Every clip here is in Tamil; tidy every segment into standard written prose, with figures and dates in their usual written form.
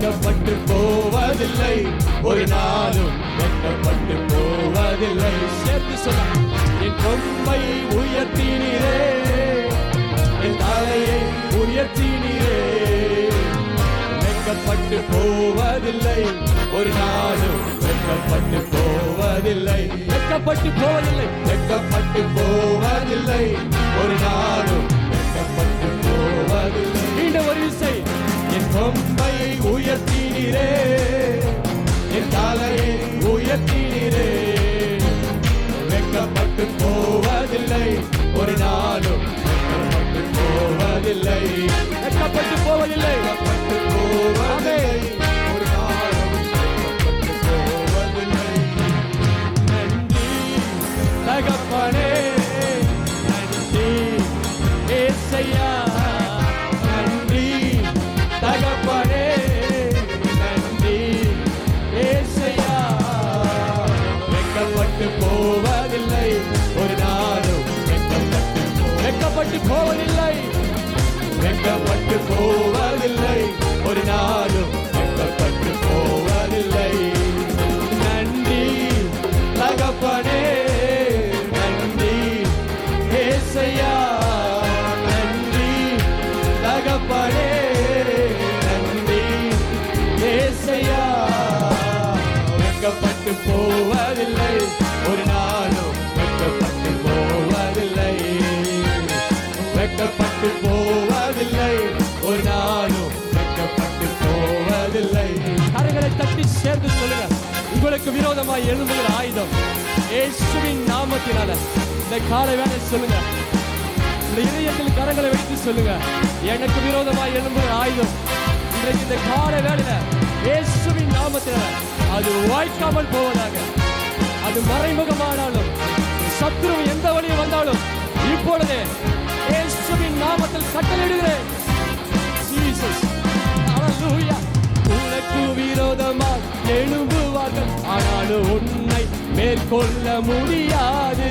வெட்கப்பட்டு போவதில்லை, ஒரு நாளும் வெட்கப்பட்டு போவதில்லை. சேர்த்து சொல்ல, என் கொம்பை உயர்த்தினீரே, என் தலையை உயர்த்தினீரே. வெட்கப்பட்டு போவதில்லை, ஒரு நாளும் வெட்கப்பட்டு போவதில்லை. வெட்கப்பட்டு போவதில்லை, வெட்கப்பட்டு போவதில்லை, ஒரு நாளும் வெட்கப்பட்டு போவதில்லை. இந்த ஒரு விசை, என் கொம்பை உயர்த்தினீரே, என் தலையை உயர்த்தினீரே. வெட்கப்பட்டு போவதில்லை, ஒரு நாளும் வெட்கப்பட்டு போவதில்லை. வெட்கப்பட்டு போவதில்லை, வெட்கப்பட்டு போவதில்லை, ஒரு நாளும் வெட்கப்பட்டு போவதில்லை. நன்றி தகப்பனே, நன்றி ஏசையா, நன்றி தகப்பனே, நன்றி ஏசையா. வெட்கப்பட்டு போவதில்லை, ஒரு நாளும் வெட்கப்பட்டு போவதில்லை, வெட்கப்பட்டு போவதில்லை, ஒரு நாளும் வெட்கப்பட்டு போவதில்லை. நன்றி தகப்பனே, நன்றி ஏசையா, நன்றி தகப்பனே, நன்றி ஏசையா. வெட்கப்பட்டு போவதில்லை, ஒரு நாளும் வெட்கப்பட்டு போவதில்லை, வெட்கப்பட்டு போவதில்லை, ஒரு நாளும் வெட்கப்பட்டு போவதில்லை. கரங்களை தட்டி சேர்ந்து சொல்லுங்க, உங்களுக்கு விரோதமாய் எழும்புகிற ஆயுதம் இயேசுவின் நாமத்தினால இந்த காலை வேலை சொல்லுங்க. இந்த இதயத்தில் கரங்களை வைத்து சொல்லுங்க, எனக்கு விரோதமாய் எழும்புகிற ஆயுதம் இன்றைக்கு இந்த காலை வேலையில இயேசுவின் நாமத்தினால அது வாய்க்காமல் போவதாக. அது மறைமுகமானாலும் சத்துரு எந்த வழியில் வந்தாலும் இப்பொழுதே இயேசுவின் நாமத்தில் கட்டளையிடுகிறேன். ஜீசஸ், ஹல்லேலூயா. உனக்கு விரோதமாய் எழும்புவார்கள், ஆனாலும் உன்னை மேற்கொள்ள முடியாது.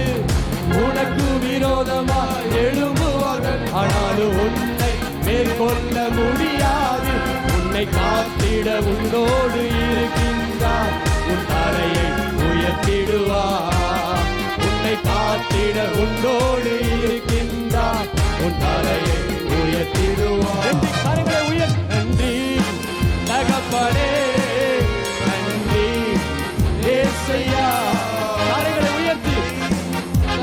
உனக்கு விரோதமாய் எழும்புவார்கள், ஆனாலும் உன்னை மேற்கொள்ள முடியாது. உன்னை காத்திட உன்னோடு இருக்கின்றார், உன் தலையை உயர்த்திடுவார். உன்னை காத்திட உன்னோடு இருக்கின்றார், உன் தலையை உயர்த்திடுவார். நன்றி கரங்களை உயர், நன்றி தகப்பனே, நன்றி ஏசையா. கரங்களை உயர்த்தி,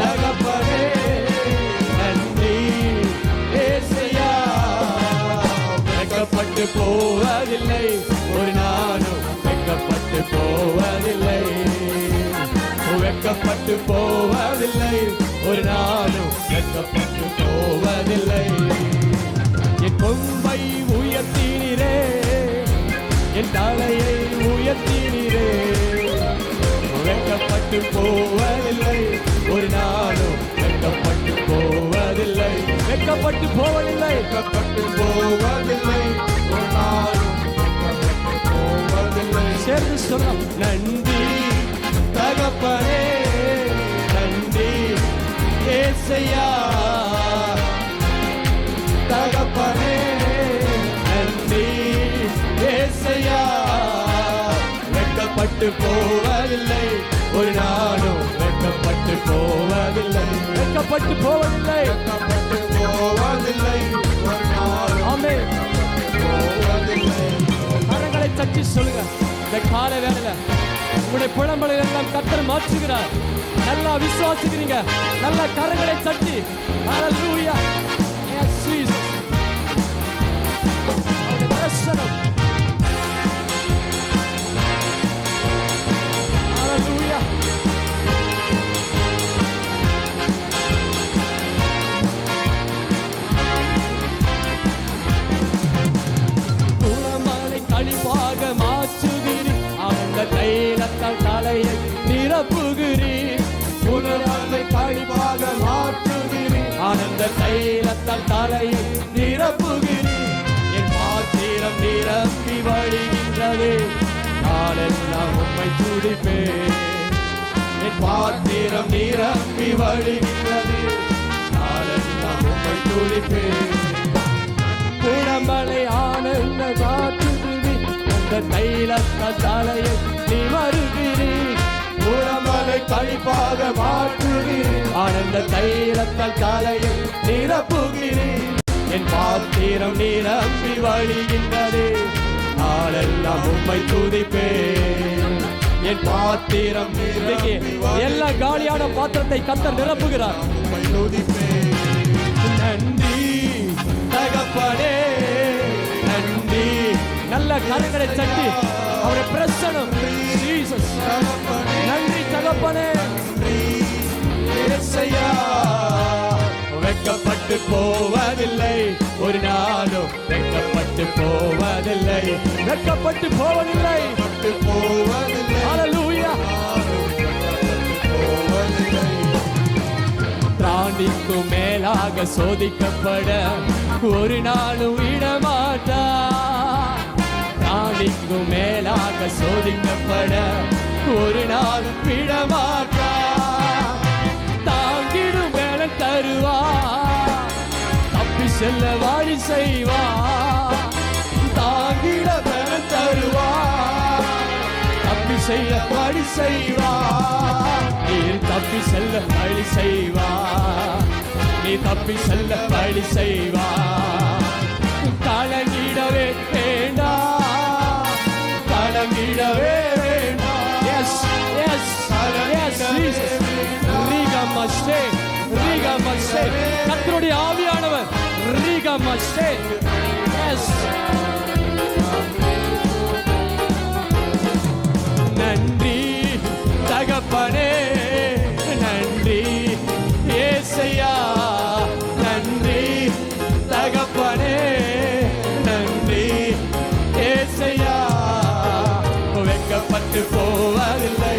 தகப்பனே, நன்றி ஏசையா. வெட்கப்பட்டு போவதில்லை, ஒரு நாளும் வெட்கப்பட்டு போவதில்லை, வெட்கப்பட்டு போவதில்லை, ஒரு நாளும் வெட்கப்பட்டு போவதில்லை. என் கொம்பை உயர்த்தினீரே, என் தலையை உயர்த்தினீரே. வெட்கப்பட்டு போவதில்லை, ஒரு நாளும் வெட்கப்பட்டு போவதில்லை, வெட்கப்பட்டு போவதில்லை, வெட்கப்பட்டு போவதில்லை, ஒரு நாளும் வெட்கப்பட்டு போவதில்லை. சேர்ந்து சொல்றோம், நன்றி தகப்பனே, நன்றி ஏசையா. தகப்பனே, நன்றி ஏசையா. வெட்கப்பட்டு போவதில்லை, ஒரு நாளும் வெட்கப்பட்டு போவதில்லை, வெட்கப்பட்டு போவதில்லை, வெட்கப்பட்டு போவதில்லை, ஒரு நாளும் ஆமென் போவதில்லை. கரங்களை தட்டி சொல்லுங்க, இந்த கால வேளையில உங்களுடைய புலம்பலை எல்லாம் கர்த்தர் மாற்றுகிறார். நல்லா விசுவாசிக்கிறீங்க, நல்ல கரங்களை தட்டி ஹல்லேலூயா. எஸ் ஜீசஸ், அவருடைய தரிசனம். ஹல்லேலூயா. புலம்பலை கழிவாக மாற்றுகிறீர், அந்த தைலத்தால் தலையை நிரப்புகிறீர். புலம்பலை கழிவாக மாற்றுகிறீர், ஆனந்த தைலத்தால் தலையை நிரப்புகிறீர். என் பாத்திரம் நிரம்பி வழிகின்றது, நாளெல்லாம் உம்மை துதிப்பேன். என் பாத்திரம் நிரம்பி வழிகின்றது, நாளெல்லாம் உம்மை துதிப்பேன். புலம்பலை ஆனந்த காற்றுகிறீர், ஆனந்த தைலத்தால் தலையை நிமருகிறீர். உளமலை களிப்பாக மாற்றுகிறீர். ஆனந்த தைலத்தால் தலையை நிரப்புகிறீர். என் பாத்திரம் நிரம்பி வழிகின்றது, நாளெல்லாம் உம்மை துதிப்பேன். என் பாத்திரம் எல்லா காலியான பாத்திரத்தை கர்த்தர் நிரப்புகிறார். உம்மை துதிப்பேன். நன்றி தகப்பனே, நன்றி. நல்ல கரங்களை தட்டி அவரை பிரசனம். ஜீசஸ் நன்றி தகப்பனே. இயேசையா வெட்கப்பட்டு போவதில்லை, ஒரு நாளும் வெட்கப்பட்டு போவதில்லை, வெட்கப்பட்டு போவதில்லை, பட்டு போவதில்லை. ஹல்லேலூயா. போவதில்லை. பிராணிக்கும் மேலாக சோதிக்கப்பட ஒரு நாளும் விடமாட்டார். பிராணிக்கும் மேலாக சோதிக்கப்பட ஒரு நாளும் விடமாட்டார். தாங்கிடும் மேல தருவா, தப்பி செல்ல வழி செய்வா. தாங்கிட மேல தருவா, தப்பி செய்ய வழி செய்வா. நீர் தப்பி செல்ல வழி செய்வா, நீ தப்பி செல்ல வழி செய்வா. கலங்கிடவே வேண்டாம், கலங்கிடவே வேண்டாம். Yes yes yes Jesus. ரீகமஸ்டே ரீகமஸ்டே. கர்த்தருடைய ஆவியானவர் ரீகமஸ்டே. எஸ். நன்றி தகப்பனே, நன்றி ஏசையா, நன்றி தகப்பனே, நன்றி ஏசையா. வெட்கப்பட்டு போவதில்லை,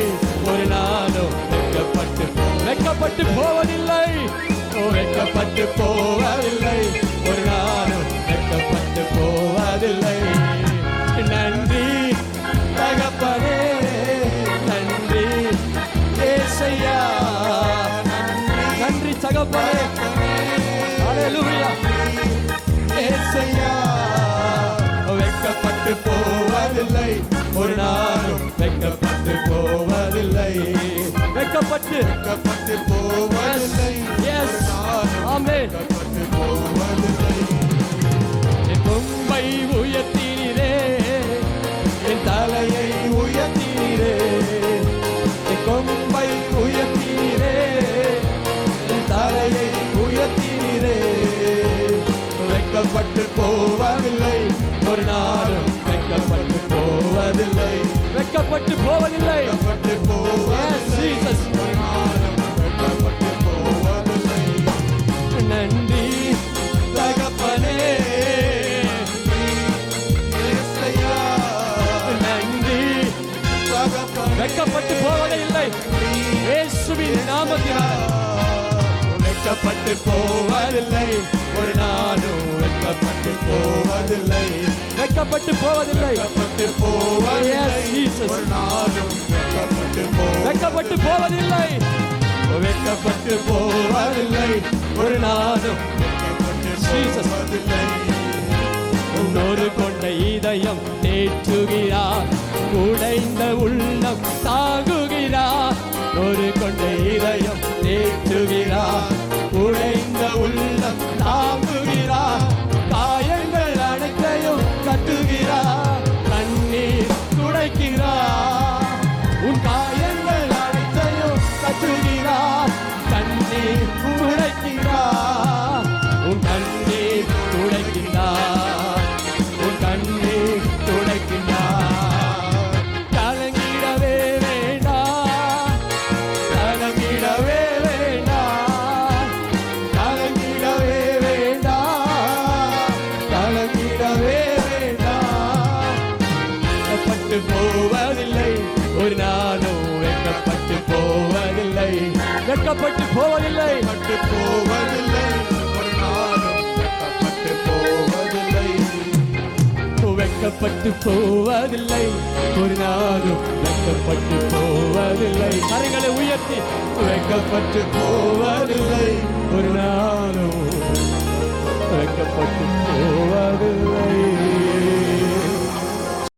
ஒரு நாளும் வெட்கப்பட்டு போவதில்லை, வெட்கப்பட்டு போவதில்லை, ஒரு நாளும் வெட்கப்பட்டு போவதில்லை. நன்றி தகப்பனே, நன்றி ஏசையா, நன்றி தகப்பனே. ஹல்லேலூயா. ஏசையா வெட்கப்பட்டு போவதில்லை, ஒரு நாளும் வெட்கப்பட்டு போவதில்லை, வெட்கப்பட்டு வெட்கப்பட்டு போவதில்லை. எஸ் ஆமென். வெட்கப்பட்டு போவதில்லை. என் கொம்பை உயர்த்தினீரே, என் தலையை உயர்த்தினீரே, என் கொம்பை உயர்த்தினீரே, என் தலையை உயர்த்தினீரே. வெட்கப்பட்டு போவதில்லை, ஒரு நாளும் வெட்கப்பட்டு போவதில்லை, வெட்கப்பட்டு போவதில்லை. வெட்கப்பட்டு போவதில்லை. ஜீசஸ். ஒரு நாளும் வெட்கப்பட்டு போவதில்லை. நன்றி தகப்பனே, ஏசையா நன்றி. தகப்பனே. வெட்கப்பட்டு போவதில்லை, இயேசுவின் நாமத்தினால் வெட்கப்பட்டு போவதில்லை, ஒரு நாளும் வெட்கப்பட்டு போவதில்லை, வெட்கப்பட்டு போவதில்லை, வெட்கப்பட்டு போவதில்லை. Yes, Jesus. ஒரு நாளும் வெட்கப்பட்டு வெட்கப்பட்டு போவதில்லை, வெட்கப்பட்டு போவதில்லை, ஒரு நாளும் Jesus. போவதில்லை. உன்னோடு கொண்ட இதயம் தேற்றுகிறார், உடைந்த உள்ளம் தாங்குகிறார். ஒரு கொண்ட இதயம் தேற்றுகிறார், உடைந்த உள்ளம் தாங்குகிறார். காயங்கள் அனைத்தையும் கட்டுகிறார், கண்ணீர் துடைக்கிறார். உன் காயங்கள் அனைத்தையும் கட்டுகிறார், கண்ணீர் துடைக்கிறார். உன் கண்ணீர் துடைக்கிறார், உன் கண்ணீர் துடைக்கிறார். கலங்கிடவே வேண்டாம், கலங்கிடவே வேண்டாம், கலங்கிடவே வேண்டாம், கலங்கிடவே வேண்டாம். வெட்கப்பட்டு போவதில்லை, ஒரு நாளும் வெட்கப்பட்டு போவதில்லை, வெட்கப்பட்டு போவதில்லை, வெட்கப்பட்டு போவதில்லை. ஒரு நாளும் வெட்கப்பட்டு போவதில்லை. வெட்கப்பட்டு போவதில்லை, ஒரு நாளும் வெட்கப்பட்டு போவதில்லை. கரங்களை உயர்த்தி வெட்கப்பட்டு போவதில்லை, ஒரு நாளும் வெட்கப்பட்டு போவதில்லை.